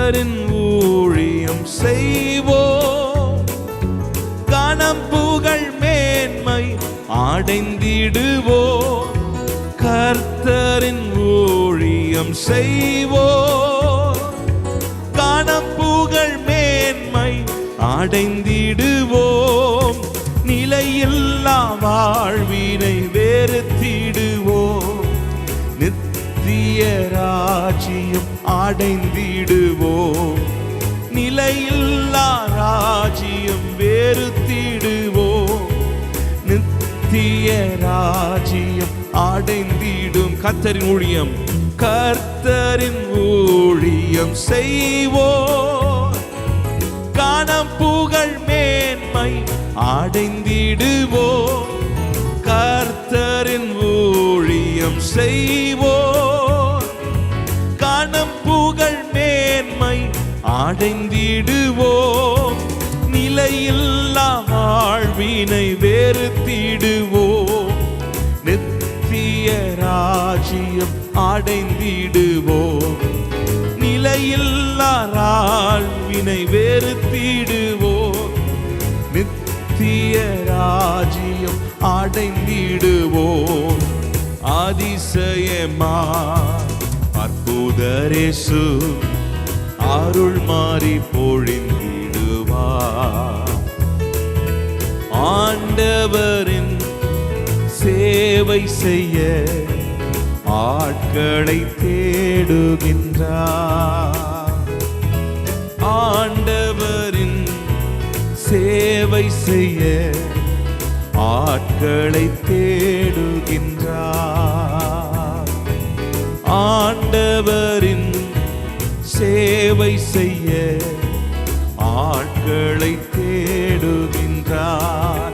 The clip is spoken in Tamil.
கர்த்தரின் ஊழியம் செய்வோம், கனம் புகழ் மேன்மை அடைந்திடுவோம். கர்த்தரின் ஊழியம் செய்வோம், கனம் புகழ் மேன்மை அடைந்திடுவோம். நிலையில்லா வாழ்வினை வெறுத்திடுவோம், நித்திய ராஜ்யம் அடைந்திடுவோம். நிலையில்லா ராஜ்யம் வெறுத்திடுவோம், நித்திய ராஜ்யம் அடைந்திடும். கர்த்தரின் ஊழியம், கர்த்தரின் ஊழியம் செய்வோம், கனம் புகழ் மேன்மை அடைந்திடுவோம். கர்த்தரின் ஊழியம் செய்வோம், கனம் புகழ் மேன்மை அடைந்திடுவோம். நிலையில்லா வாழ்வினை வெறுத்திடுவோம், நித்திய ராஜ்யம் அடைந்திடுவோம். நிலையில்லா வாழ்வினை வெறுத்திடுவோம், நித்திய ராஜ்யம் அடைந்திடுவோம். அதிசயமா அற்புதரேசு அருள் மாறி பொழிந்திடுவார். ஆண்டவரின் சேவை செய்ய ஆட்களை தேடுகின்றார். ஆண்டவரின் சேவை செய்ய ஆட்களை தேடுகின்றார். ஆண்டவரின் சேவை செய்ய ஆட்களை